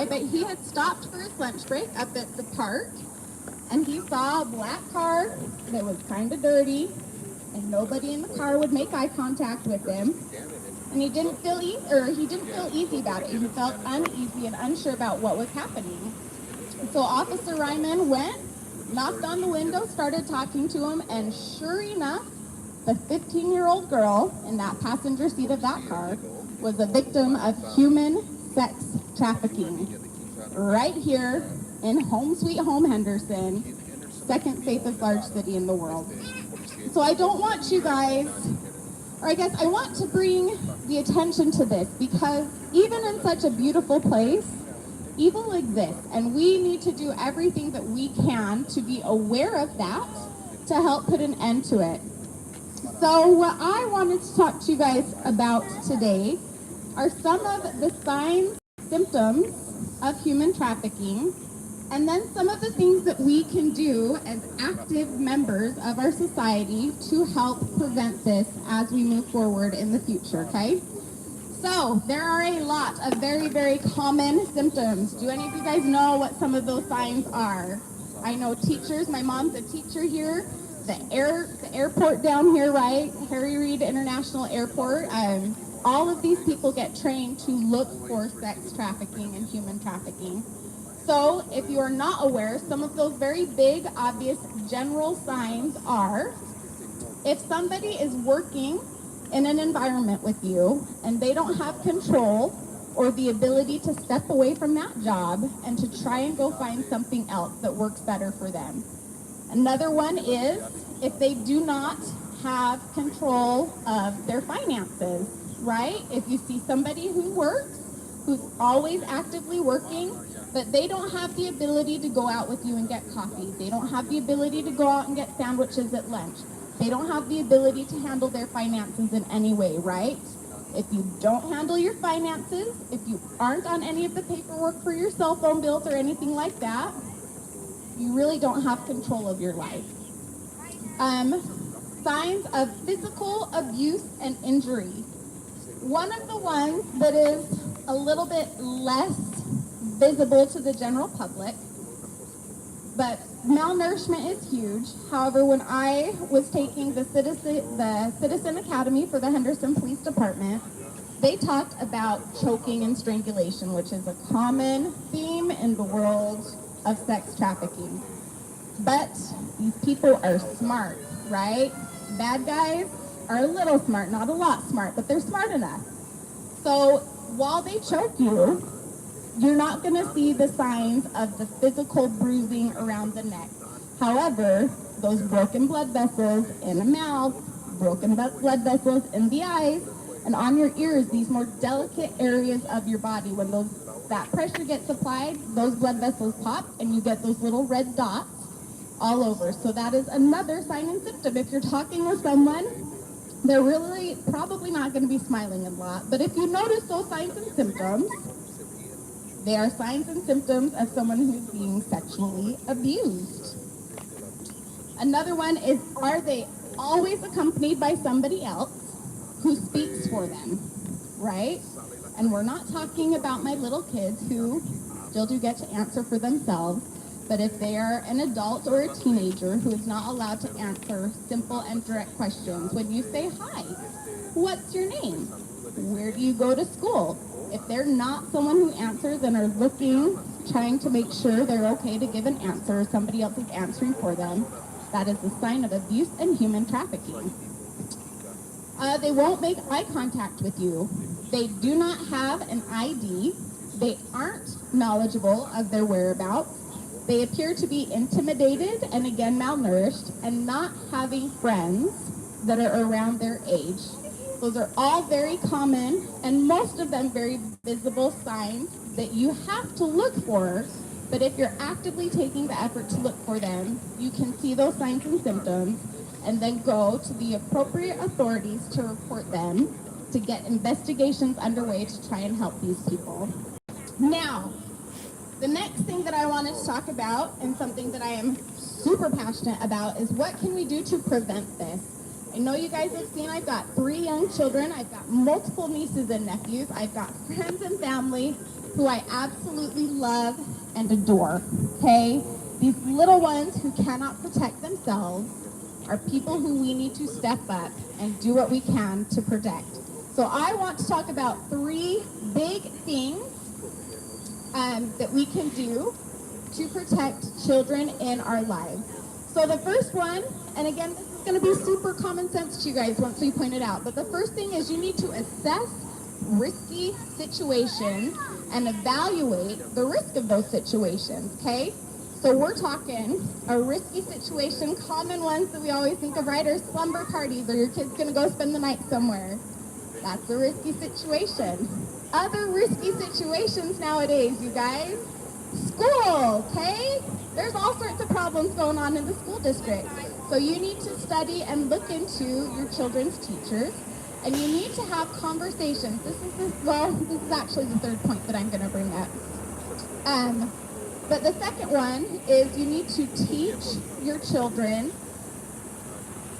by, but he had stopped for his lunch break up at the park, and he saw a black car that was kind of dirty, and nobody in the car would make eye contact with him. And he didn't feel easy about it. He felt uneasy and unsure about what was happening. So Officer Ryman went, knocked on the window, started talking to him, and sure enough, the 15-year-old girl in that passenger seat of that car was a victim of human sex trafficking right here in home sweet home Henderson, second safest large city in the world. So I don't want you guys, or I guess I want to bring the attention to this, because even in such a beautiful place, evil exists, and we need to do everything that we can to be aware of that to help put an end to it. So what I wanted to talk to you guys about today are some of the signs, symptoms of human trafficking, and then some of the things that we can do as active members of our society to help prevent this as we move forward in the future, okay? So there are a lot of very, very common symptoms. Do any of you guys know what some of those signs are? I know teachers, my mom's a teacher here. The airport down here, right? Harry Reid International Airport. All of these people get trained to look for sex trafficking and human trafficking. So if you are not aware, some of those very big, obvious, general signs are if somebody is working in an environment with you and they don't have control or the ability to step away from that job and to try and go find something else that works better for them. Another one is if they do not have control of their finances, right? If you see somebody who works, who's always actively working, but they don't have the ability to go out with you and get coffee. They don't have the ability to go out and get sandwiches at lunch. They don't have the ability to handle their finances in any way, right? If you don't handle your finances, if you aren't on any of the paperwork for your cell phone bills or anything like that, you really don't have control of your life. Signs of physical abuse and injury. One of the ones that is a little bit less visible to the general public, but malnourishment is huge. However, when I was taking the Citizen Academy for the Henderson Police Department, they talked about choking and strangulation, which is a common theme in the world of sex trafficking. But these people are smart, right? Bad guys are a little smart, not a lot smart, but they're smart enough. So while they choke you, you're not going to see the signs of the physical bruising around the neck. However, those broken blood vessels in the mouth, broken blood vessels in the eyes, and on your ears, these more delicate areas of your body, when that pressure gets applied, those blood vessels pop and you get those little red dots all over. So that is another sign and symptom. If you're talking with someone, they're really probably not going to be smiling a lot. But if you notice those signs and symptoms, they are signs and symptoms of someone who's being sexually abused. Another one is, are they always accompanied by somebody else who speaks for them, right? And we're not talking about my little kids who still do get to answer for themselves, but if they are an adult or a teenager who is not allowed to answer simple and direct questions, when you say, hi, what's your name? Where do you go to school? If they're not someone who answers and are looking, trying to make sure they're okay to give an answer, somebody else is answering for them, that is a sign of abuse and human trafficking. They won't make eye contact with you. They do not have an ID. They aren't knowledgeable of their whereabouts. They appear to be intimidated and again malnourished and not having friends that are around their age. Those are all very common and most of them very visible signs that you have to look for, but if you're actively taking the effort to look for them, you can see those signs and symptoms and then go to the appropriate authorities to report them to get investigations underway to try and help these people. Now, the next thing that I wanted to talk about, and something that I am super passionate about, is what can we do to prevent this? I know you guys have seen I've got 3 young children. I've got multiple nieces and nephews. I've got friends and family who I absolutely love and adore, okay? These little ones who cannot protect themselves are people who we need to step up and do what we can to protect. So I want to talk about 3 big things that we can do to protect children in our lives. So the first one, and again, this is going to be super common sense to you guys once we point it out, but the first thing is you need to assess risky situations and evaluate the risk of those situations, okay? So we're talking a risky situation, common ones that we always think of, right, are slumber parties, or your kid's going to go spend the night somewhere. That's a risky situation. Other risky situations nowadays, you guys, school, okay? There's all sorts of problems going on in the school district. So you need to study and look into your children's teachers, and you need to have conversations. This is actually the third point that I'm going to bring up. But the second one is you need to teach your children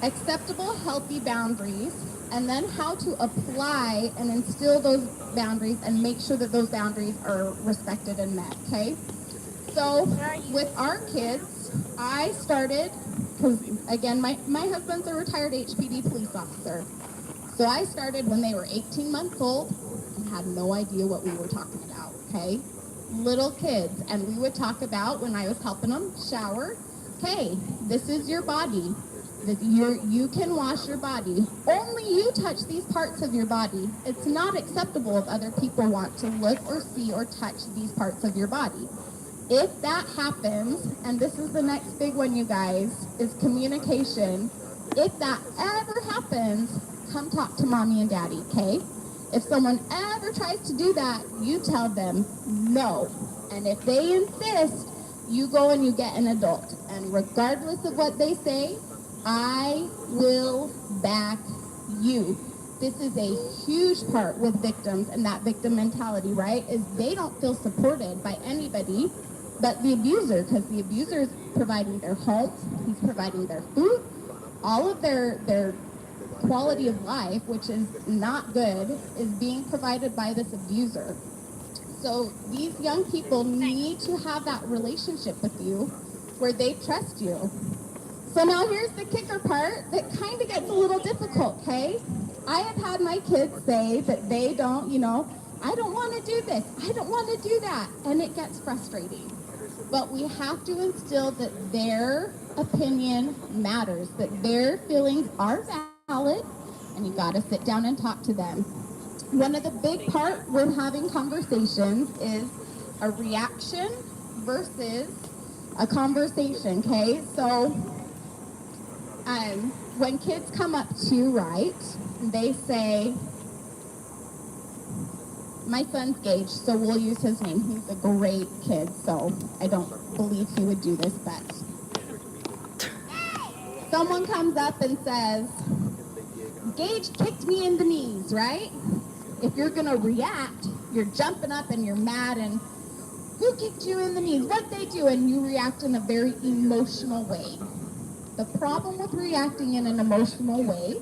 acceptable, healthy boundaries, and then how to apply and instill those boundaries and make sure that those boundaries are respected and met, okay? So with our kids, I started, because again, my husband's a retired HPD police officer. So I started when they were 18 months old and had no idea what we were talking about, okay? Little kids, and we would talk about, when I was helping them shower, okay, this is your body. You can wash your body. Only you touch these parts of your body. It's not acceptable if other people want to look or see or touch these parts of your body. If that happens, and this is the next big one, you guys, is communication. If that ever happens, come talk to mommy and daddy, okay? If someone ever tries to do that, you tell them no. And if they insist, you go and you get an adult. And regardless of what they say, I will back you. This is a huge part with victims and that victim mentality, right? Is they don't feel supported by anybody but the abuser, because the abuser is providing their homes, he's providing their food, all of their quality of life, which is not good, is being provided by this abuser. So these young people need to have that relationship with you where they trust you. So now here's the kicker part that kind of gets a little difficult, okay? I have had my kids say that they don't, I don't want to do this, I don't want to do that, and it gets frustrating. But we have to instill that their opinion matters, that their feelings are valid, and you got to sit down and talk to them. One of the big part with having conversations is a reaction versus a conversation, okay? So when kids come up to you, right, they say, my son's Gage, so we'll use his name. He's a great kid, so I don't believe he would do this, but someone comes up and says, Gage kicked me in the knees, right? If you're going to react, you're jumping up and you're mad and, who kicked you in the knees? What'd they do? And you react in a very emotional way. The problem with reacting in an emotional way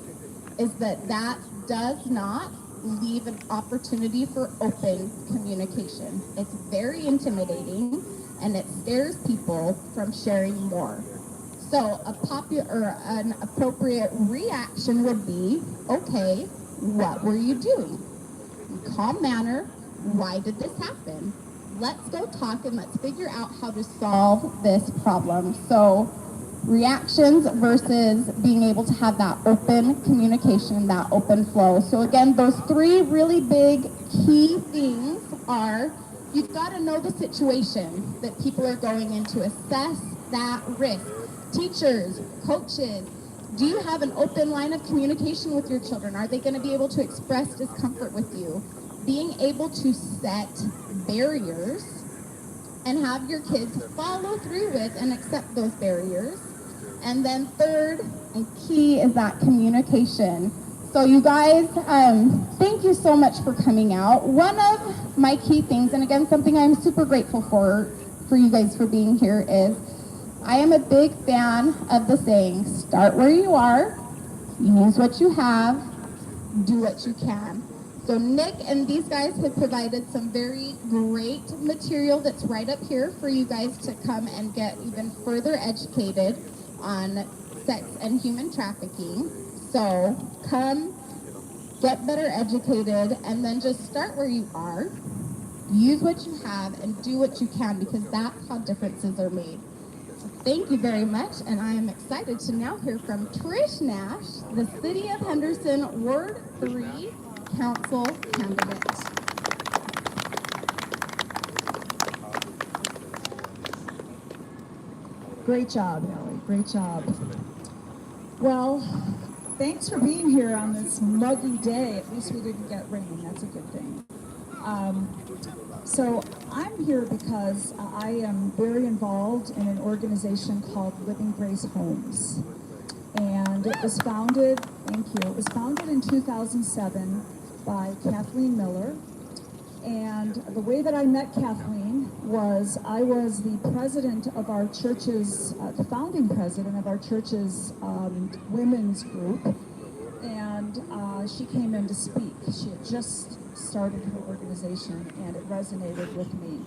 is that that does not leave an opportunity for open communication. It's very intimidating, and it scares people from sharing more. So an appropriate reaction would be, okay, what were you doing? In calm manner, why did this happen? Let's go talk and let's figure out how to solve this problem. So reactions versus being able to have that open communication, that open flow. So again, those 3 really big key things are, you've got to know the situation that people are going into, assess that risk. Teachers, coaches, do you have an open line of communication with your children? Are they going to be able to express discomfort with you? Being able to set barriers and have your kids follow through with and accept those barriers. And then third and key is that communication. So you guys, thank you so much for coming out. One of my key things, and again, something I'm super grateful for you guys for being here, is I am a big fan of the saying, start where you are, use what you have, do what you can. So Nick and these guys have provided some very great material that's right up here for you guys to come and get even further educated on sex and human trafficking. So come, get better educated, and then just start where you are. Use what you have and do what you can, because that's how differences are made. Thank you very much, and I am excited to now hear from Trish Nash, the City of Henderson Ward 3 Council candidate. Great job, Ellie. Great job. Well, thanks for being here on this muggy day. At least we didn't get rain. That's a good thing. So I'm here because I am very involved in an organization called Living Grace Homes. And it was founded, thank you, it was founded in 2007 by Kathleen Miller. And the way that I met Kathleen was I was the president of our church's, the founding president of our church's women's group. And she came in to speak. She had just started her organization, and it resonated with me.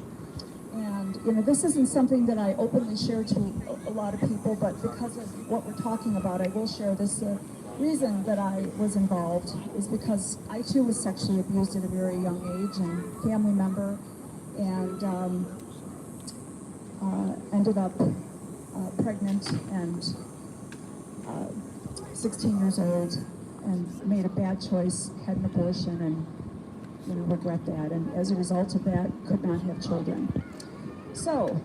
And, you know, this isn't something that I openly share to a lot of people, but because of what we're talking about, I will share this. The reason that I was involved is because I, too, was sexually abused at a very young age, and family member, and ended up pregnant and 16 years old, and made a bad choice, had an abortion, and regret that, and as a result of that, could not have children. So,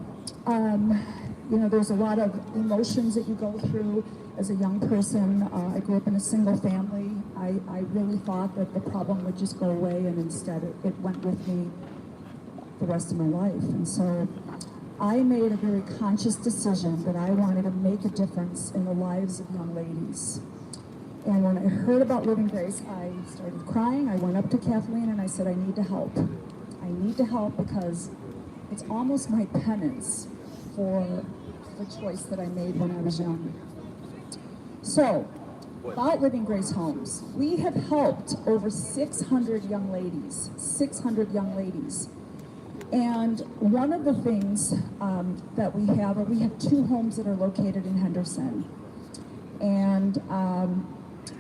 there's a lot of emotions that you go through as a young person. I grew up in a single family. I really thought that the problem would just go away, and instead it went with me the rest of my life. And so I made a very conscious decision that I wanted to make a difference in the lives of young ladies. And when I heard about Living Grace, I started crying. I went up to Kathleen and I said, I need to help. I need to help because it's almost my penance for the choice that I made when I was young. So, about Living Grace Homes, we have helped over 600 young ladies, 600 young ladies. And one of the things that we have 2 homes that are located in Henderson. And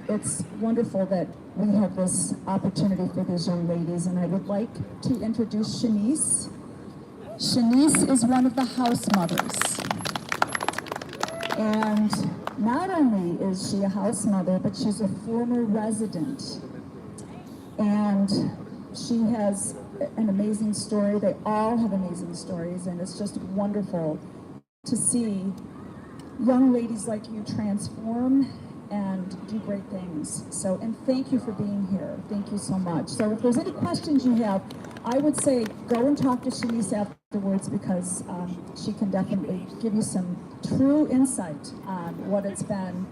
it's wonderful that we have this opportunity for these young ladies, and I would like to introduce Shanice. Shanice is one of the house mothers. And not only is she a house mother, but she's a former resident. And she has an amazing story. They all have amazing stories, and it's just wonderful to see young ladies like you transform and do great things. So, and thank you for being here. Thank you so much. So if there's any questions you have, I would say go and talk to Shanice afterwards, because she can definitely give you some true insight on what it's been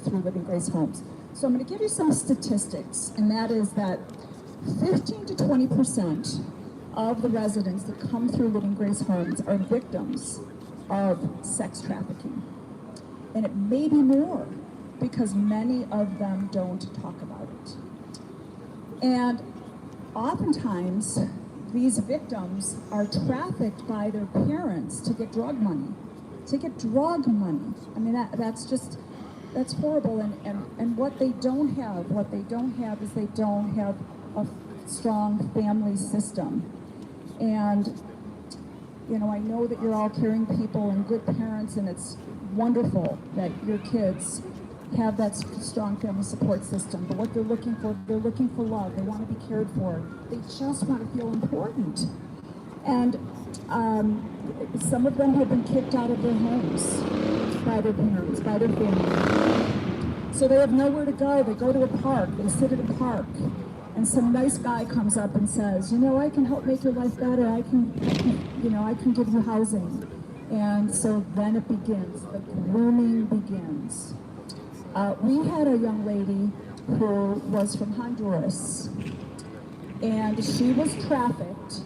through Living Grace Homes. So I'm going to give you some statistics, and that is that 15 to 20% of the residents that come through Living Grace Homes are victims of sex trafficking. And it may be more, because many of them don't talk about it. And oftentimes, these victims are trafficked by their parents to get drug money. I mean, that's horrible. And what they don't have is they don't have a strong family system. And, I know that you're all caring people and good parents, and it's wonderful that your kids have that strong family support system. But what they're looking for love. They want to be cared for. They just want to feel important. And some of them have been kicked out of their homes by their parents, by their family. So they have nowhere to go. They go to a park. They sit at a park. And some nice guy comes up and says, I can help make your life better. I can give you housing. And so then it begins. The grooming begins. We had a young lady who was from Honduras, and she was trafficked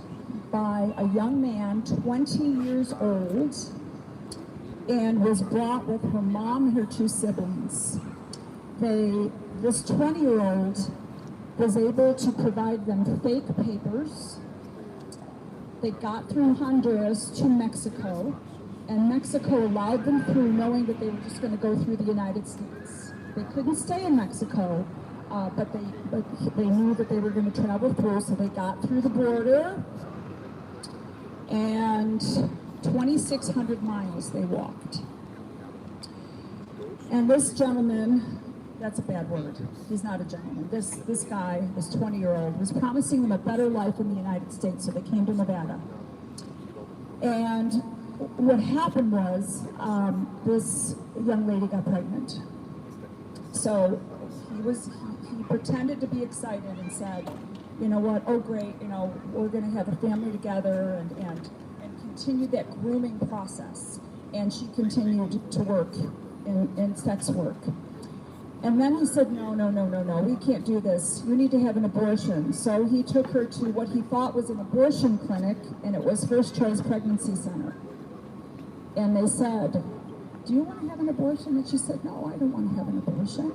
by a young man, 20 years old, and was brought with her mom and her 2 siblings. this 20-year-old was able to provide them fake papers. They got through Honduras to Mexico, and Mexico allowed them through knowing that they were just going to go through the United States. They couldn't stay in Mexico, but they knew that they were going to travel through, so they got through the border, and 2,600 miles they walked. And this gentleman, that's a bad word, he's not a gentleman. This guy, this 20-year-old, was promising them a better life in the United States, so they came to Nevada. And what happened was, this young lady got pregnant. So he pretended to be excited and said, you know what, oh great, you know, we're gonna have a family together, and continued that grooming process. And she continued to work in sex work. And then he said, no, we can't do this. You need to have an abortion. So he took her to what he thought was an abortion clinic, and it was First Choice Pregnancy Center. And they said, do you want to have an abortion? And she said, no, I don't want to have an abortion.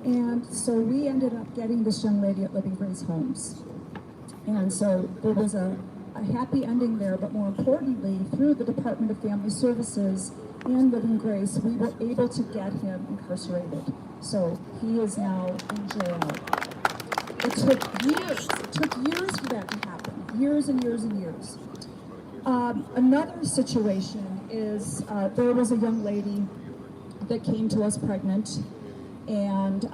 And so we ended up getting this young lady at Living Grace Homes. And so there was a happy ending there, but more importantly, through the Department of Family Services and Living Grace, we were able to get him incarcerated. So he is now in jail. It took years for that to happen. Years and years and years. Another situation is there was a young lady that came to us pregnant, and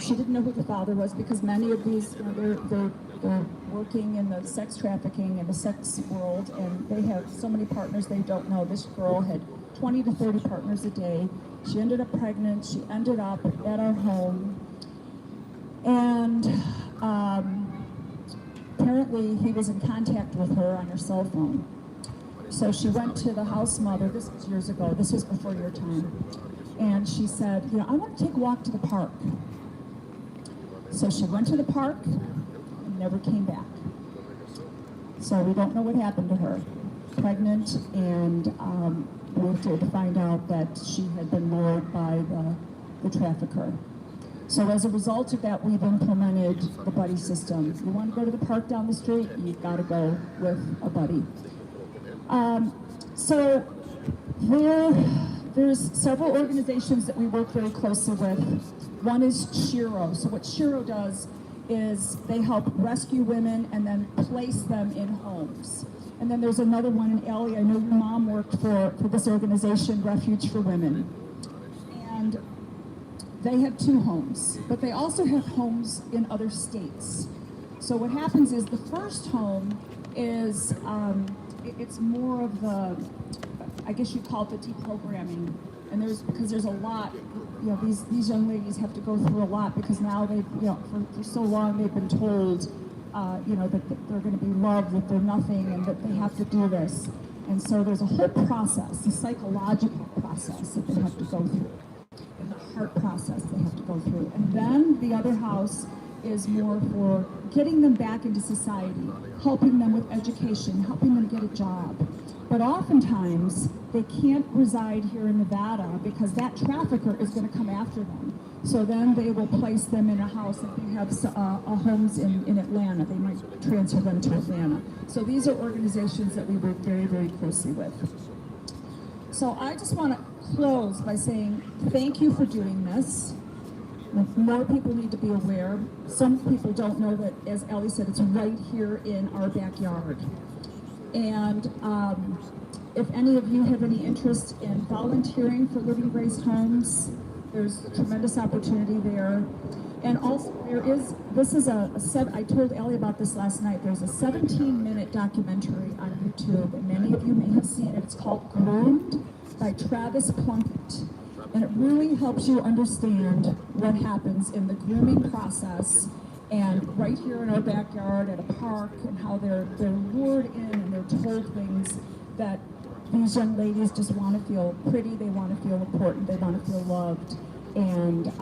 she didn't know who the father was, because many of these, you know, they're working in the sex trafficking and the sex world, and they have so many partners they don't know. This girl had 20 to 30 partners a day. She ended up pregnant. She ended up at our home, and apparently he was in contact with her on her cell phone. So she went to the house mother. This was years ago. This was before your time. And she said, you know, I want to take a walk to the park. So she went to the park and never came back. So we don't know what happened to her. Pregnant, and we were able to find out that she had been lured by the trafficker. So as a result of that, we've implemented the buddy system. You want to go to the park down the street, you've got to go with a buddy. So there's several organizations that we work very closely with. One is Shiro. So what Shiro does is they help rescue women and then place them in homes. And then there's another one in Ellie. I know your mom worked for this organization, Refuge for Women. And they have 2 homes, but they also have homes in other states. So what happens is the first home is, it's more of the, I guess you call it the deprogramming. And because there's a lot, you know, these young ladies have to go through a lot, because now they've, you know, for so long they've been told, you know, that they're going to be loved, that they're nothing, and that they have to do this. And so there's a whole process, a psychological process that they have to go through, and the heart process they have to go through. And then the other house is more for getting them back into society, helping them with education, helping them get a job. But oftentimes, they can't reside here in Nevada because that trafficker is going to come after them. So then they will place them in a house, if they have homes in Atlanta, they might transfer them to Atlanta. So these are organizations that we work very, very closely with. So I just want to close by saying thank you for doing this. More people need to be aware. Some people don't know that, as Ellie said, it's right here in our backyard. And if any of you have any interest in volunteering for Living Grace Homes, there's a tremendous opportunity there. And also I told Ellie about this last night, there's a 17-minute documentary on YouTube, and many of you may have seen it. It's called Groomed by Travis Plunkett. And it really helps you understand what happens in the grooming process, and right here in our backyard at a park, and how they're lured in and they're told things that these young ladies just want to feel pretty, they want to feel important, they want to feel loved, and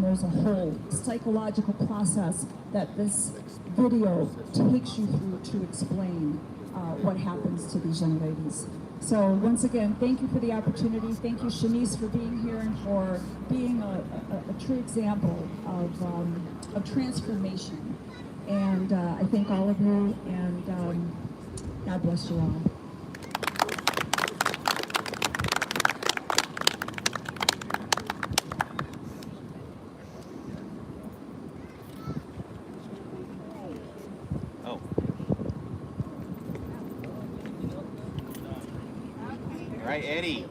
there's a whole psychological process that this video takes you through to explain what happens to these young ladies. So once again, thank you for the opportunity. Thank you, Shanice, for being here and for being a true example of transformation. And I thank all of you, and God bless you all. Oh. All right, Eddie.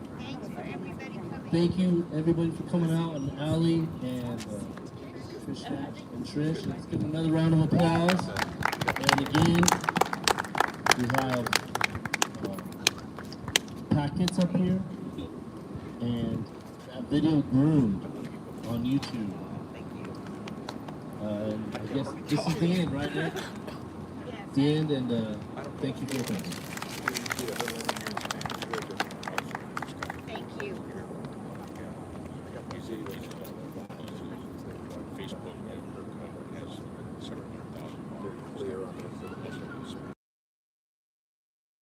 Thank you, everybody, for coming out, and Ali and Trish and Trish. Let's give them another round of applause. And again, we have packets up here and that video groomed on YouTube. And I guess this is the end, right, Nick? The end, and thank you for your time. Thank you.